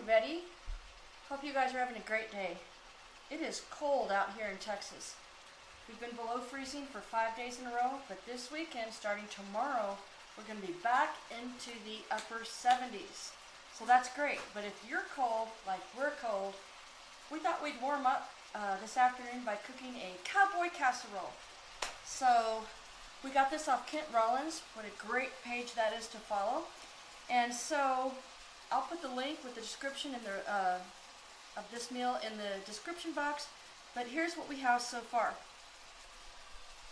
everybody. Hope you guys are having a great day. It is cold out here in Texas. We've been below freezing for 5 days in a row, but this weekend, starting tomorrow, we're going to be back into the upper 70s. So that's great, but if you're cold, like we're cold, we thought we'd warm up this afternoon by cooking a Cowboy Casserole. So we got this off Rollins. What a great page that is to follow. And so I'll put the link with the description in the, of this meal in the description box. But here's what we have so far.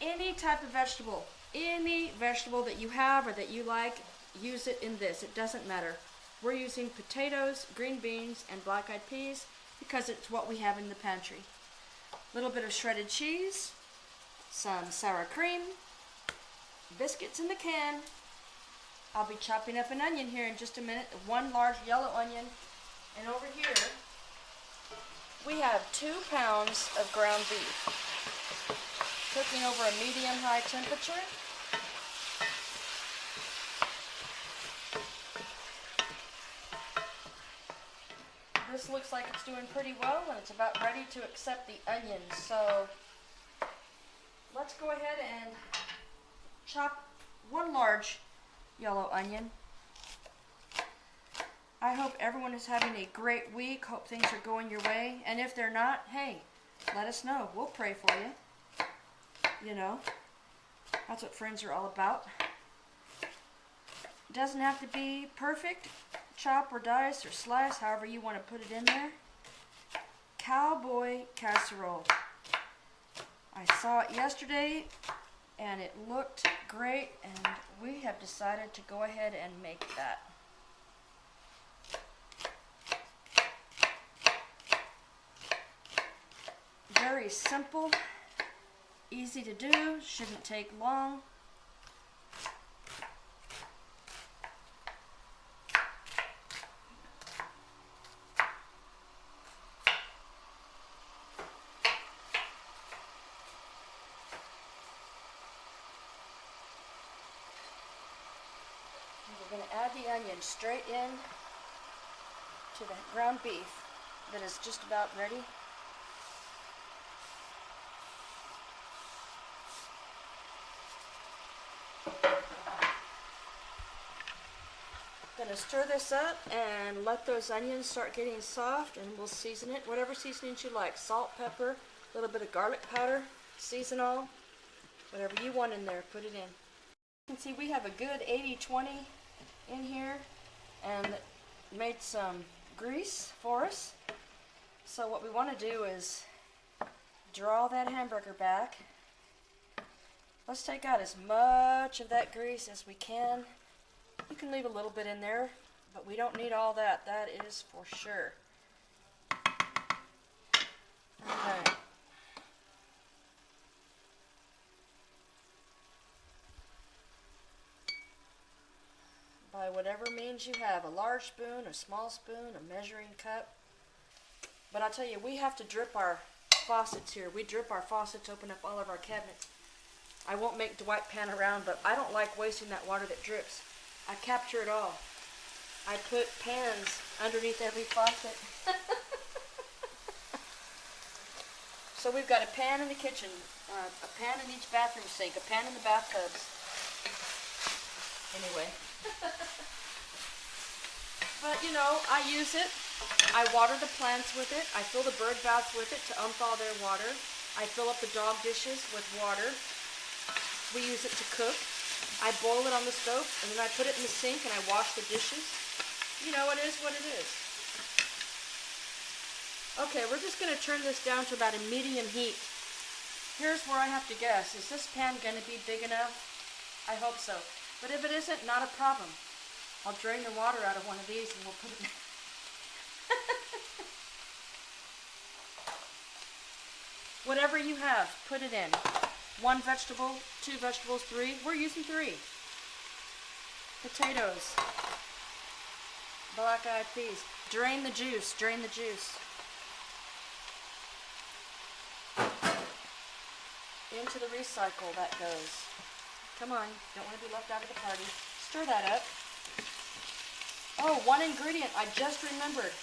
Any type of vegetable, any vegetable that you have or that you like, use it in this. It doesn't matter. We're using potatoes, green beans, and black-eyed peas because it's what we have in the pantry. A little bit of shredded cheese, some sour cream, biscuits in the can. I'll be chopping up an onion here in just a minute, one large yellow onion. And over here, we have 2 pounds of ground beef. Cooking over a medium-high temperature. This looks like it's doing pretty well and it's about ready to accept the onions. So let's go ahead and chop one large yellow onion. I hope everyone is having a great week. Hope things are going your way. And if they're not, hey, let us know. We'll pray for you. You know, that's what friends are all about. It doesn't have to be perfect. Chop or dice or slice, however you want to put it in there. Cowboy Casserole. I saw it yesterday and it looked great, and we have decided to go ahead and make that. Very simple, easy to do, shouldn't take long. We're going to add the onion straight in to the ground beef that is just about ready. Going to stir this up and let those onions start getting soft, and we'll season it. Whatever seasonings you like. Salt, pepper, a little bit of garlic powder, season all. Whatever you want in there, put it in. You can see we have a good 80-20 in here and made some grease for us. So what we want to do is draw that hamburger back. Let's take out as much of that grease as we can. You can leave a little bit in there, but we don't need all that. That is for sure. Alright. By whatever means you have, a large spoon, a small spoon, a measuring cup. But I'll tell you, we have to drip our faucets here. We drip our faucets, open up all of our cabinets. I won't make Dwight pan around, but I don't like wasting that water that drips. I capture it all. I put pans underneath every faucet. So we've got a pan in the kitchen, a pan in each bathroom sink, a pan in the bathtubs. Anyway. But you know, I use it. I water the plants with it. I fill the bird baths with it to unthaw their water. I fill up the dog dishes with water. We use it to cook. I boil it on the stove, and then I put it in the sink and I wash the dishes. You know, it is what it is. Okay, we're just going to turn this down to about a medium heat. Here's where I have to guess. Is this pan going to be big enough? I hope so. But if it isn't, not a problem. I'll drain the water out of one of these and we'll put it in. Whatever you have, put it in. 1 vegetable, 2 vegetables, 3. We're using 3. Potatoes. Black-eyed peas. Drain the juice, drain the juice. Into the recycle that goes. Come on, don't want to be left out of the party. Stir that up. Oh, one ingredient I just remembered.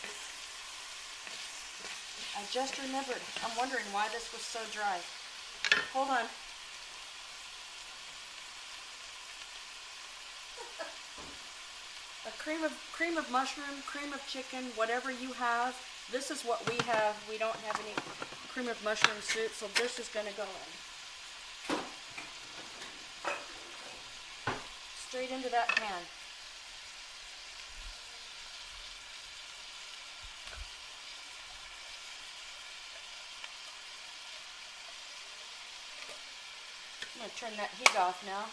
I just remembered. I'm wondering why this was so dry. Hold on. A cream of mushroom, cream of chicken, whatever you have. This is what we have. We don't have any cream of mushroom soup, so this is going to go in. Straight into that pan. I'm going to turn that heat off now.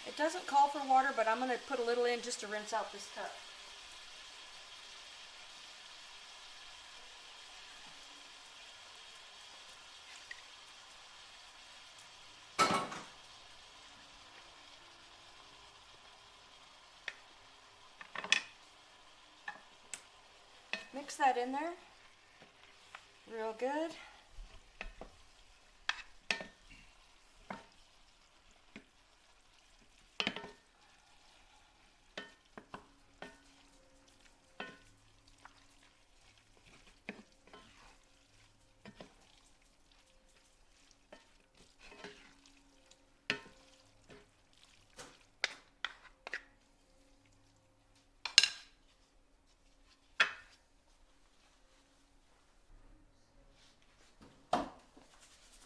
It doesn't call for water, but I'm going to put a little in just to rinse out this cup. Mix that in there real good.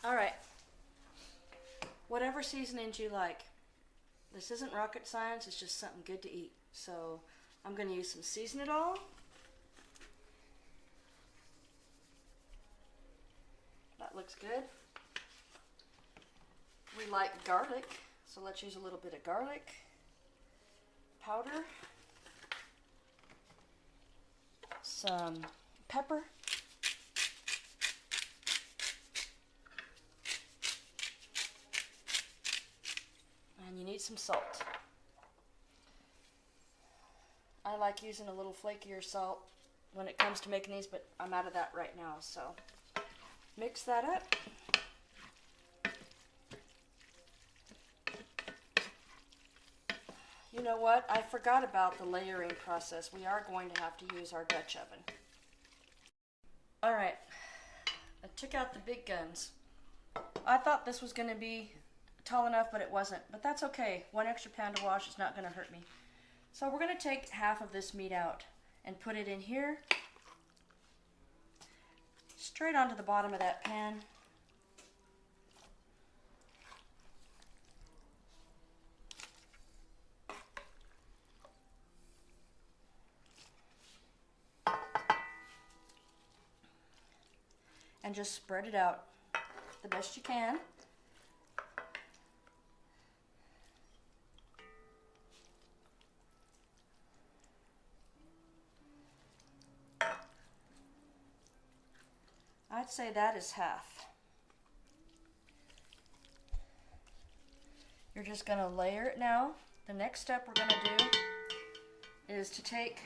All right, whatever seasonings you like. This isn't rocket science, it's just something good to eat. So I'm going to use some Season It All. That looks good. We like garlic, so let's use a little bit of garlic powder. Some pepper. And you need some salt. I like using a little flakier salt when it comes to making these, but I'm out of that right now, so mix that up. You know what? I forgot about the layering process. We are going to have to use our Dutch oven. All right, I took out the big guns. I thought this was going to be tall enough, but it wasn't. But that's okay. One extra pan to wash is not going to hurt me. So we're going to take half of this meat out and put it in here, straight onto the bottom of that pan. And just spread it out the best you can. I'd say that is half. You're just going to layer it now. The next step we're going to do is to take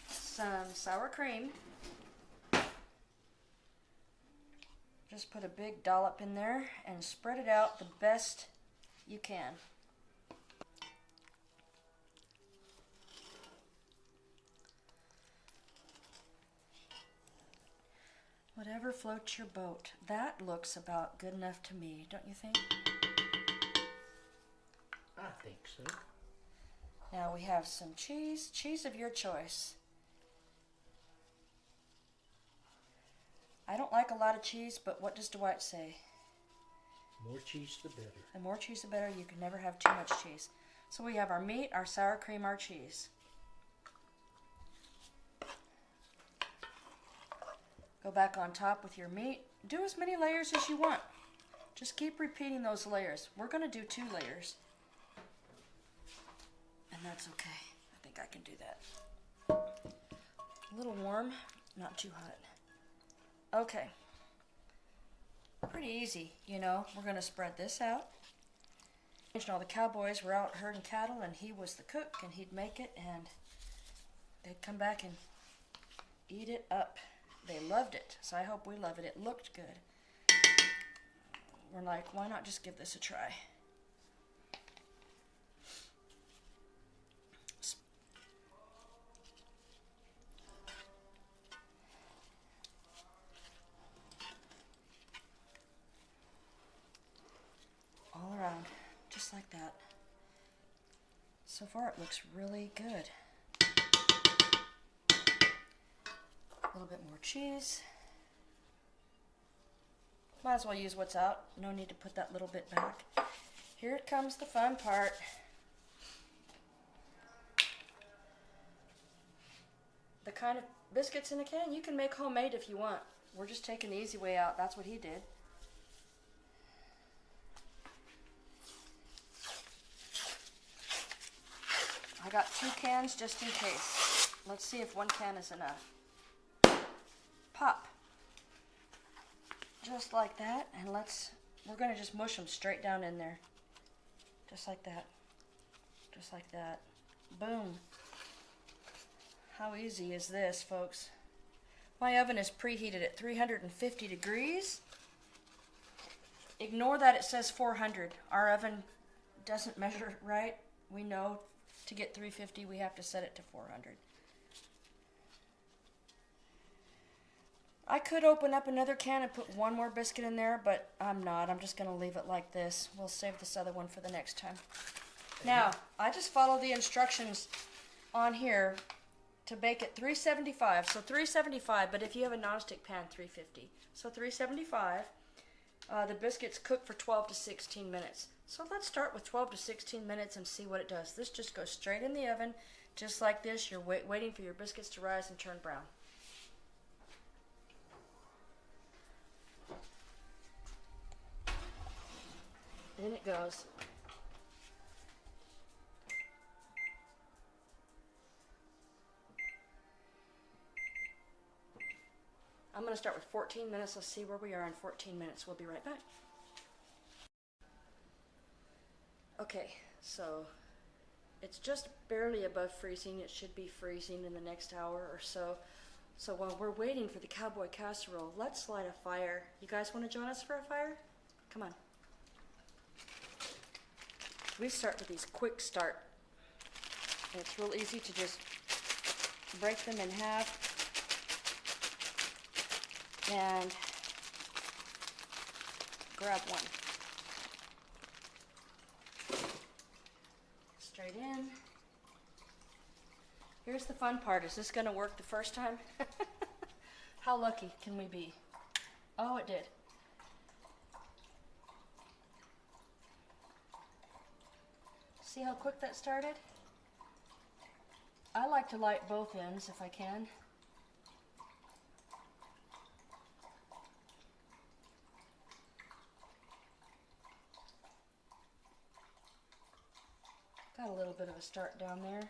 some sour cream. Just put a big dollop in there and spread it out the best you can. Whatever floats your boat. That looks about good enough to me, don't you think? I think so. Now we have some cheese. Cheese of your choice. I don't like a lot of cheese, but what does Dwight say? More cheese the better. The more cheese the better. You can never have too much cheese. So we have our meat, our sour cream, our cheese. Go back on top with your meat. Do as many layers as you want. Just keep repeating those layers. We're going to do 2 layers. And that's okay. I think I can do that. A little warm, not too hot. Okay. Pretty easy, you know. We're going to spread this out. All the cowboys were out herding cattle, and he was the cook, and he'd make it, and they'd come back and eat it up. They loved it, so I hope we love it. It looked good. we're like, why not just give this a try? All around, just like that. So far it looks really good. A little bit more cheese. Might as well use what's out. No need to put that little bit back. Here comes the fun part. The kind of biscuits in a can you can make homemade if you want. We're just taking the easy way out. That's what he did. I got 2 cans just in case. Let's see if 1 can is enough. Pop. Just like that, and we're gonna just mush them straight down in there. Just like that. Just like that. Boom. How easy is this, folks? My oven is preheated at 350 degrees. Ignore that it says 400. Our oven doesn't measure right. We know to get 350 we have to set it to 400. I could open up another can and put 1 more biscuit in there, but I'm not. I'm just going to leave it like this. We'll save this other one for the next time. Now, I just follow the instructions on here to bake at 375. So 375, but if you have a nonstick pan, 350. So 375. The biscuits cook for 12 to 16 minutes. So let's start with 12 to 16 minutes and see what it does. This just goes straight in the oven, just like this. You're waiting for your biscuits to rise and turn brown. In it goes. I'm going to start with 14 minutes. Let's see where we are in 14 minutes. We'll be right back. Okay, so it's just barely above freezing. It should be freezing in the next hour or so. So while we're waiting for the Cowboy Casserole, let's light a fire. You guys want to join us for a fire? Come on. We start with these quick start. And it's real easy to just break them in half and grab one. Straight in. Here's the fun part. Is this going to work the first time? How lucky can we be? Oh, it did. See how quick that started? I like to light both ends if I can. Got a little bit of a start down there.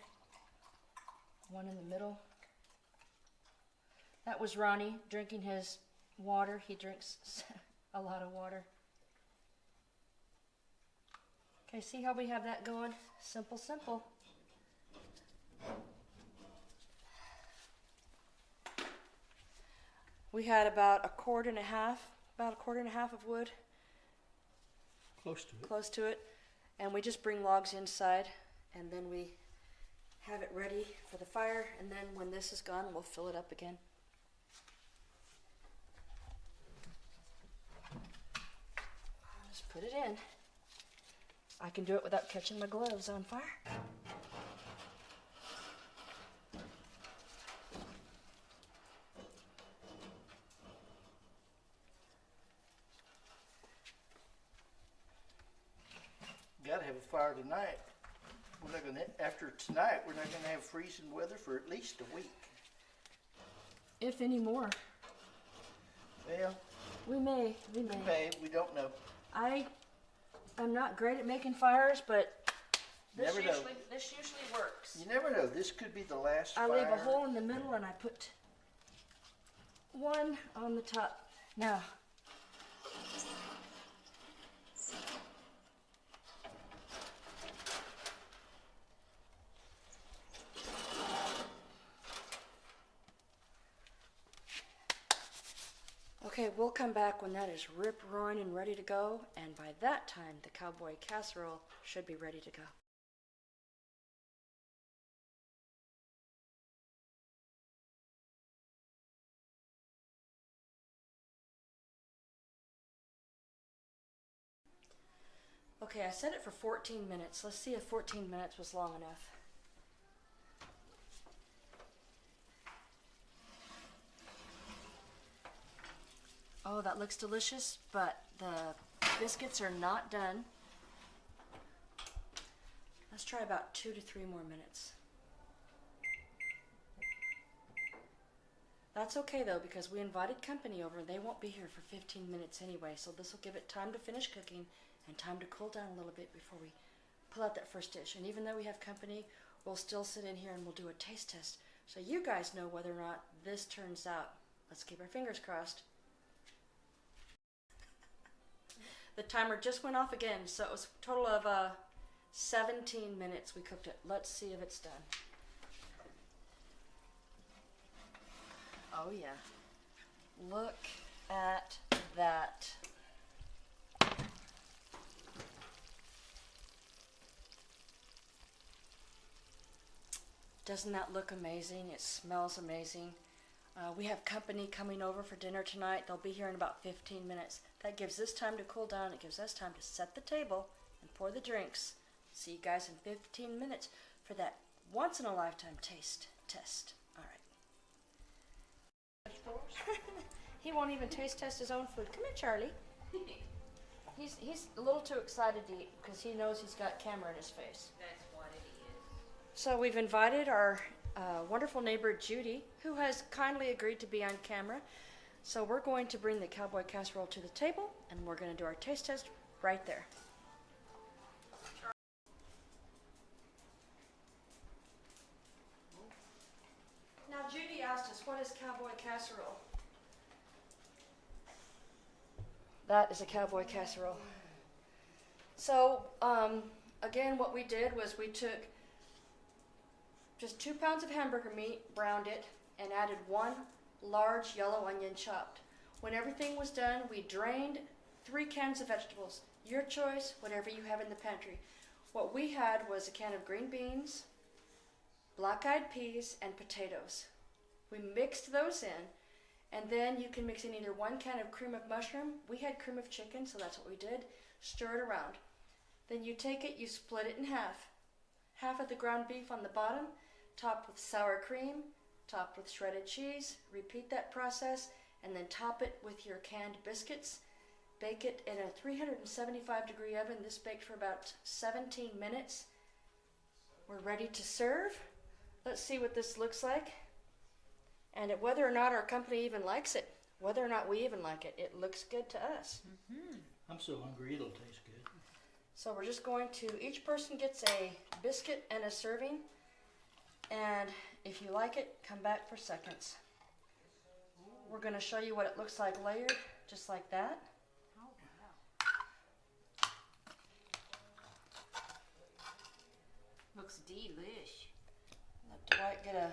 One in the middle. That was Ronnie drinking his water. He drinks a lot of water. Okay, see how we have that going? Simple, simple. We had about a quart and a half of wood. Close to it. Close to it. And we just bring logs inside, and then we have it ready for the fire, and then when this is gone, we'll fill it up again. Just put it in. I can do it without catching my gloves on fire. Gotta have a fire tonight. We're not gonna, after tonight, we're not gonna have freezing weather for at least a week. If any more. Well, We may. we don't know. I'm not great at making fires, but this Never know. usually works. You never know. This could be the last I fire. leave a hole in the middle and I put one on the top. Now, okay, Okay, we'll come back when that is rip-roaring and ready to go, and by that time, the Cowboy Casserole should be ready to go. Okay, I set it for 14 minutes. Let's see if 14 minutes was long enough. Oh, that looks delicious, but the biscuits are not done. Let's try about 2 to 3 more minutes. That's okay though, because we invited company over. They won't be here for 15 minutes anyway, so this will give it time to finish cooking and time to cool down a little bit before we pull out that first dish. And even though we have company, we'll still sit in here and we'll do a taste test so you guys know whether or not this turns out. Let's keep our fingers crossed. The timer just went off again, so it was a total of 17 minutes we cooked it. Let's see if it's done. Oh yeah, look at that. Doesn't that look amazing? It smells amazing. We have company coming over for dinner tonight. They'll be here in about 15 minutes. That gives us time to cool down. It gives us time to set the table and pour the drinks. See you guys in 15 minutes for that once-in-a-lifetime taste test. All right. He won't even taste test his own food. Come here, Charlie. He's a little too excited to eat because he knows he's got camera in his face. That's what it is. So we've invited our wonderful neighbor Judy, who has kindly agreed to be on camera. So we're going to bring the Cowboy Casserole to the table, and we're going to do our taste test right there. Now Judy asked us, what is Cowboy Casserole? That is a Cowboy Casserole. So again, what we did was we took just 2 pounds of hamburger meat, browned it, and added 1 large yellow onion chopped. When everything was done, we drained 3 cans of vegetables. Your choice, whatever you have in the pantry. What we had was a can of green beans, black-eyed peas, and potatoes. We mixed those in, and then you can mix in either 1 can of cream of mushroom. We had cream of chicken, so that's what we did. Stir it around. Then you take it, you split it in half. Half of the ground beef on the bottom, topped with sour cream, topped with shredded cheese. Repeat that process, and then top it with your canned biscuits. Bake it in a 375-degree oven. This baked for about 17 minutes. We're ready to serve. Let's see what this looks like. And whether or not our company even likes it, whether or not we even like it, it looks good to us. Mm-hmm. I'm so hungry, it'll taste good. So we're just going to, each person gets a biscuit and a serving. And if you like it, come back for seconds. We're going to show you what it looks like layered, just like that. Oh, wow. Looks delish. Let Dwight get a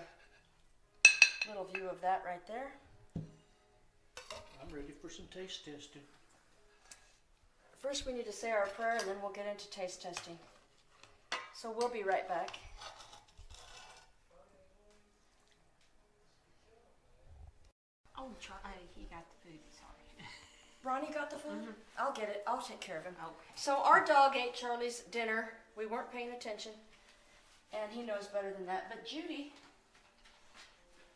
little view of that right there. I'm ready for some taste testing. First we need to say our prayer, and then we'll get into taste testing. So we'll be right back. Oh, he got the food. Sorry. Ronnie got the food? Mm-hmm. I'll get it. I'll take care of him. Okay. So our dog ate Charlie's dinner. We weren't paying attention, and he knows better than that. But Judy,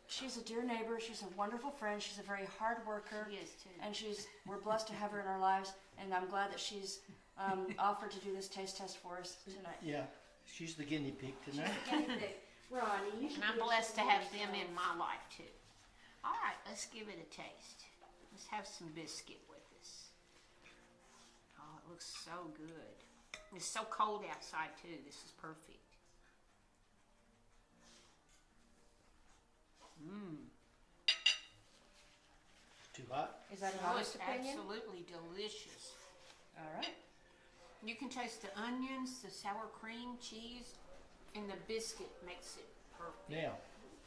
she's a dear neighbor. She's a wonderful friend. She's a very hard worker. She is too. And we're blessed to have her in our lives, and I'm glad that she's offered to do this taste test for us tonight. Yeah, she's the guinea pig tonight. Ronnie, you should And I'm give blessed to some have more them stuff. in my life too. All right, let's give it a taste. Let's have some biscuit with us. Oh, it looks so good. It's so cold outside too. This is perfect. Mmm. Too hot? Is that an Oh, honest it's opinion? absolutely delicious. All right. You can taste the onions, the sour cream, cheese, and the biscuit makes it perfect. Now,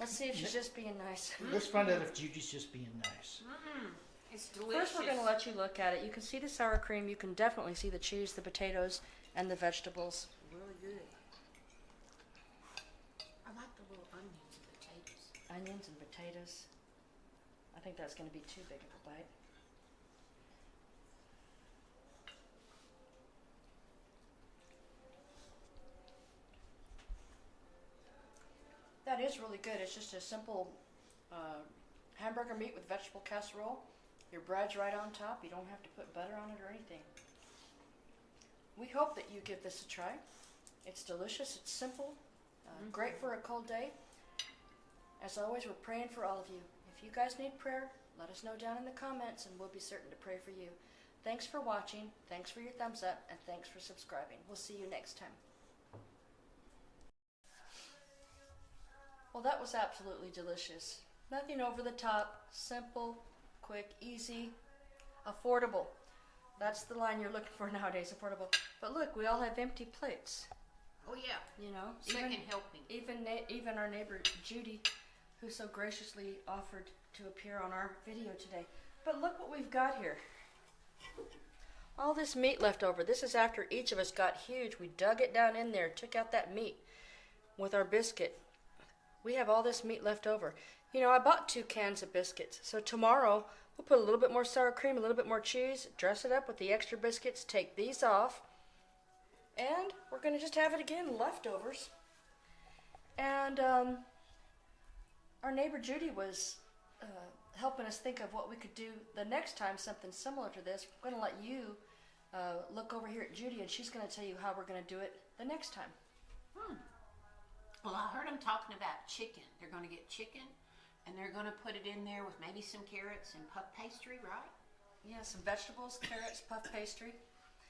Let's see if she's just being nice. let's find out if Judy's just being nice. It's delicious. First, we're going to let you look at it. You can see the sour cream. You can definitely see the cheese, the potatoes, and the vegetables. Really good. I like the little onions and potatoes. Onions and potatoes. I think that's going to be too big of a bite. That is really good. It's just a simple hamburger meat with vegetable casserole. Your bread's right on top. You don't have to put butter on it or anything. We hope that you give this a try. It's delicious. It's simple. Great for a cold day. As always, we're praying for all of you. If you guys need prayer, let us know down in the comments and we'll be certain to pray for you. Thanks for watching. Thanks for your thumbs up. And thanks for subscribing. We'll see you next time. Well, that was absolutely delicious. Nothing over the top, simple, quick, easy, affordable. That's the line you're looking for nowadays, affordable. But look, we all have empty plates. Oh yeah. You know, Second helping. Even our neighbor Judy, who so graciously offered to appear on our video today. But look what we've got here. All this meat left over. This is after each of us got huge. We dug it down in there, took out that meat with our biscuit. We have all this meat left over. You know, I bought 2 cans of biscuits. So tomorrow, we'll put a little bit more sour cream, a little bit more cheese, dress it up with the extra biscuits, take these off, and we're going to just have it again, leftovers. And our neighbor Judy was helping us think of what we could do the next time, something similar to this. We're going to let you look over here at Judy, and she's going to tell you how we're going to do it the next time. Well, I heard them talking about chicken. They're going to get chicken, and they're going to put it in there with maybe some carrots and puff pastry, right? Yeah, some vegetables, carrots, puff pastry.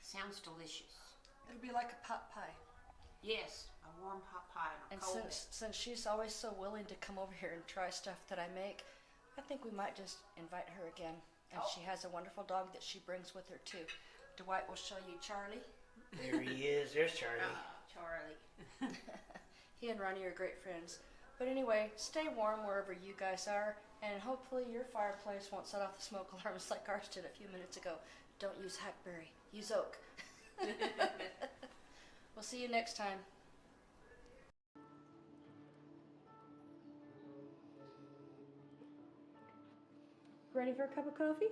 Sounds delicious. It'll be like a pot pie. Yes, a warm pot pie on a And cold day. since she's always so willing to come over here and try stuff that I make, I think we might just invite her again. And she has a wonderful dog that she brings with her too. Dwight will show you Charlie. There he is. There's Charlie. Charlie. He and Ronnie are great friends. But anyway, stay warm wherever you guys are, and hopefully your fireplace won't set off the smoke alarms like ours did a few minutes ago. Don't use hackberry. Use oak. We'll see you next time. Ready for a cup of coffee?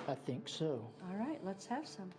I think so. All right, let's have some.